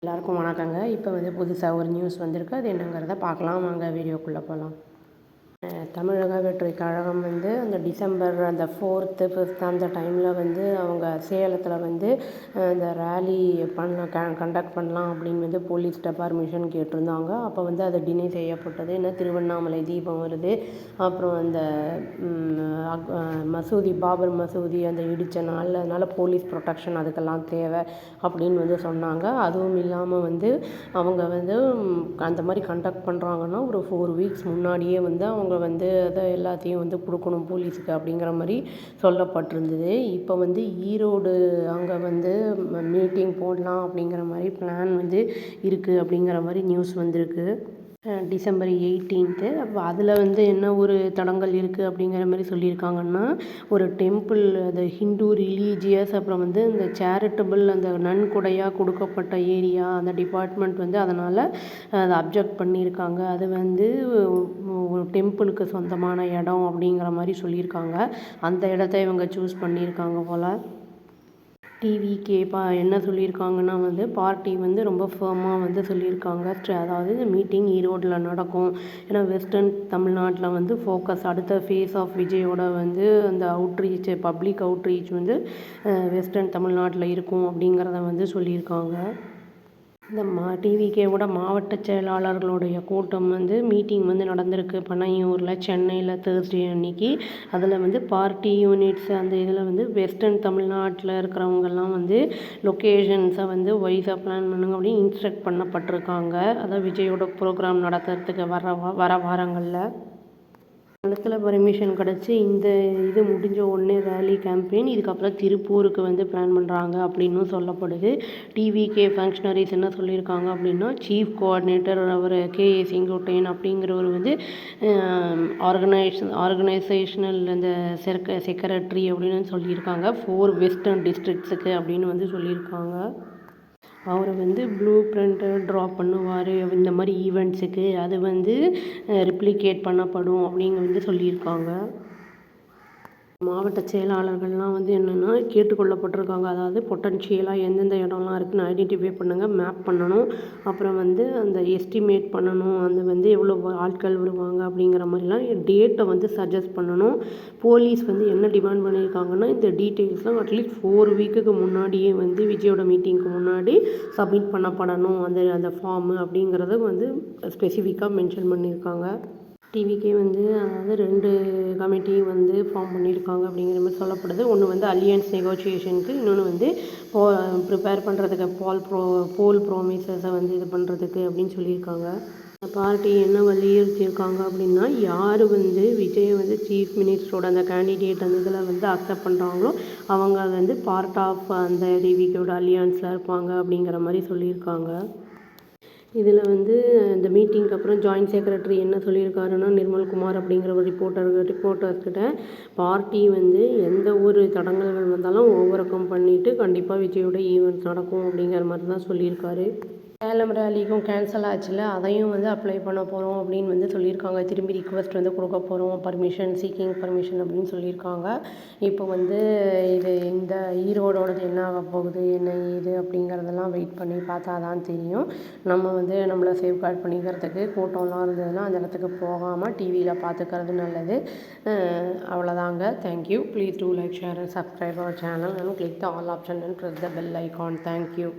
எல்லாருக்கும் வணக்கங்க. இப்போ புதுசாக ஒரு நியூஸ் வந்திருக்கு. அது என்னங்கிறத பார்க்கலாம் வாங்க, வீடியோக்குள்ளே போகலாம். தமிழக வெற்றிக் கழகம் அந்த டிசம்பர் அந்த 4th 5th அந்த டைமில் அவங்க சேலத்தில் இந்த ரேலி கண்டக்ட் பண்ணலாம் அப்படின்னு போலீஸ்கிட்ட பர்மிஷன் கேட்டிருந்தாங்க. அப்போ அது டினை செய்யப்பட்டது. ஏன்னா திருவண்ணாமலை தீபம் வருது, அப்புறம் அந்த மசூதி பாபர் மசூதி அந்த இடித்த நாள், அதனால் போலீஸ் ப்ரொடெக்ஷன் அதுக்கெல்லாம் தேவை அப்படின்னு சொன்னாங்க. அதுவும் இல்லாமல் அவங்க அந்த மாதிரி கண்டக்ட் பண்ணுறாங்கன்னா ஒரு 4 வீக்ஸ் முன்னாடியே அவங்க அதை எல்லாத்தையும் கொடுக்கணும் போலீஸுக்கு அப்படிங்கிற மாதிரி சொல்லப்பட்டிருந்தது. இப்போ ஈரோடு அங்கே மீட்டிங் போடலாம் அப்படிங்கிற மாதிரி பிளான் இருக்குது அப்படிங்கிற மாதிரி நியூஸ் வந்திருக்கு. December 18th. அப்போ அதில் என்ன ஒரு தடங்கல் இருக்குது அப்படிங்கிற மாதிரி சொல்லியிருக்காங்கன்னா, ஒரு டெம்பிள் அது ஹிந்து ரிலீஜியஸ், அப்புறம் இந்த சேரிட்டபிள் அந்த நன்கொடையாக கொடுக்கப்பட்ட ஏரியா அந்த டிபார்ட்மெண்ட் அதனால் அதை அப்ஜெக்ட் பண்ணியிருக்காங்க. அது டெம்பிளுக்கு சொந்தமான இடம் அப்படிங்கிற மாதிரி சொல்லியிருக்காங்க. அந்த இடத்த இவங்க சூஸ் பண்ணியிருக்காங்க போல். டிவிகே என்ன சொல்லியிருக்காங்கன்னா பார்ட்டி ரொம்ப ஃபேமாக சொல்லியிருக்காங்க. அதாவது இந்த மீட்டிங் ஈரோட்டில் நடக்கும். ஏன்னா வெஸ்டர்ன் தமிழ்நாட்டில் ஃபோக்கஸ் அடுத்த ஃபேஸ் ஆஃப் விஜயோட அந்த அவுட்ரீச் பப்ளிக் அவுட்ரீச் வெஸ்டர்ன் தமிழ்நாட்டில் இருக்கும் அப்படிங்கிறத சொல்லியிருக்காங்க. இந்த டிவிகேவோட மாவட்ட செயலாளர்களுடைய கூட்டம் மீட்டிங் நடந்திருக்கு பனையூரில், சென்னையில் தேர்ஸ்டே அன்னைக்கு. அதில் பார்ட்டி யூனிட்ஸ் அந்த இதில் வெஸ்டர்ன் தமிழ்நாட்டில் இருக்கிறவங்கெல்லாம் லொக்கேஷன்ஸை வைஸாக பிளான் பண்ணுங்க அப்படின்னு இன்ஸ்ட்ரக்ட் பண்ணப்பட்டிருக்காங்க. அதாவது விஜயோட ப்ரோக்ராம் நடத்துறதுக்கு வர வாரங்களில் இடத்துல பர்மிஷன் கிடச்சி இந்த இது முடிஞ்ச உடனே ரேலி கேம்பெயின் இதுக்கப்புறம் திருப்பூருக்கு பிளான் பண்ணுறாங்க அப்படின்னும் சொல்லப்படுது. டிவிகே ஃபங்க்ஷனரிஸ் என்ன சொல்லியிருக்காங்க அப்படின்னா, சீஃப் கோஆர்டினேட்டர் அவர் KA செங்கோட்டையன் அப்படிங்கிறவர் ஆர்கனைசேஷனல் அந்த செக்ரட்டரி அப்படின்னு சொல்லியிருக்காங்க 4 வெஸ்டர்ன் டிஸ்ட்ரிக்ட்ஸுக்கு அப்படின்னு சொல்லியிருக்காங்க. அவர் ப்ளூ பிரிண்ட்டை ட்ரா பண்ணுவார் இந்த மாதிரி ஈவெண்ட்ஸுக்கு. அது ரிப்ளிகேட் பண்ணப்படும் அப்படிங்க சொல்லியிருக்காங்க. மாவட்ட செயலாளர்கள்லாம் என்னென்னா கேட்டுக்கொள்ளப்பட்டிருக்காங்க. அதாவது பொட்டன்ஷியலாக எந்தெந்த இடம்லாம் இருக்குதுன்னு ஐடென்டிஃபை பண்ணுங்கள், மேப் பண்ணணும். அப்புறம் அந்த எஸ்டிமேட் பண்ணணும். அந்த எவ்வளோ ஆட்கள் வருவாங்க அப்படிங்கிற மாதிரிலாம் டேட்டை சஜஸ்ட் பண்ணணும். போலீஸ் என்ன டிமாண்ட் பண்ணியிருக்காங்கன்னா, இந்த டீட்டெயில்ஸ்லாம் அட்லீஸ்ட் 4 வீக்குக்கு முன்னாடியே விஜயோட மீட்டிங்க்கு முன்னாடி சப்மிட் பண்ணப்படணும். அந்த ஃபார்மு அப்படிங்கிறத ஸ்பெசிஃபிக்காக மென்ஷன் பண்ணியிருக்காங்க. டிவிகே அதாவது 2 கமிட்டி ஃபார்ம் பண்ணியிருக்காங்க அப்படிங்கிற மாதிரி சொல்லப்படுது. ஒன்று அலியன்ஸ் நெகோசியேஷனுக்கு, இன்னொன்று ப்ரிப்பேர் பண்ணுறதுக்கு போல் ப்ராமிசஸை இது பண்ணுறதுக்கு அப்படின்னு சொல்லியிருக்காங்க. பார்ட்டி என்ன வலியுறுத்தியிருக்காங்க அப்படின்னா, யார் விஜயை சீஃப் மினிஸ்டரோட அந்த கேண்டிடேட் அந்த இதில் அக்செப்ட் பண்ணுறாங்களோ அவங்க பார்ட் ஆஃப் அந்த டிவிகேயோட அலியன்ஸில் இருப்பாங்க அப்படிங்கிற மாதிரி சொல்லியிருக்காங்க. இதில் இந்த மீட்டிங்க்கு அப்புறம் ஜாயின்ட் செக்ரட்டரி என்ன சொல்லியிருக்காருன்னா, நிர்மல்குமார் அப்படிங்கிற ஒரு ரிப்போர்ட்டர்ஸ்கிட்ட பார்ட்டி எந்த ஒரு தடங்கல்கள் வந்தாலும் ஓவர் கம் பண்ணிவிட்டு கண்டிப்பாக விஜயோட ஈவெண்ட்ஸ் நடக்கும் அப்படிங்கிற மாதிரி தான் சொல்லியிருக்காரு. சேலம் ரேலிக்கும் கேன்சல் ஆச்சுல, அதையும் அப்ளை பண்ண போகிறோம் அப்படின்னு சொல்லியிருக்காங்க. திரும்பி ரிக்வெஸ்ட் கொடுக்க போகிறோம், சீக்கிங் பர்மிஷன் அப்படின்னு சொல்லியிருக்காங்க. இப்போ இது இந்த ஈரோடோடது என்ன ஆக போகுது, என்ன ஏது அப்படிங்கிறதெல்லாம் வெயிட் பண்ணி பார்த்தா தான் தெரியும். நம்ம நம்மளை சேஃப்கார்ட் பண்ணிக்கிறதுக்கு கூட்டம்லாம் இருந்ததுன்னா அந்த இடத்துக்கு போகாமல் டிவியில் பார்த்துக்கிறது நல்லது. அவ்வளோதாங்க. Thank you. Please do like, share and subscribe our channel and click the all option and press the bell icon. Thank you.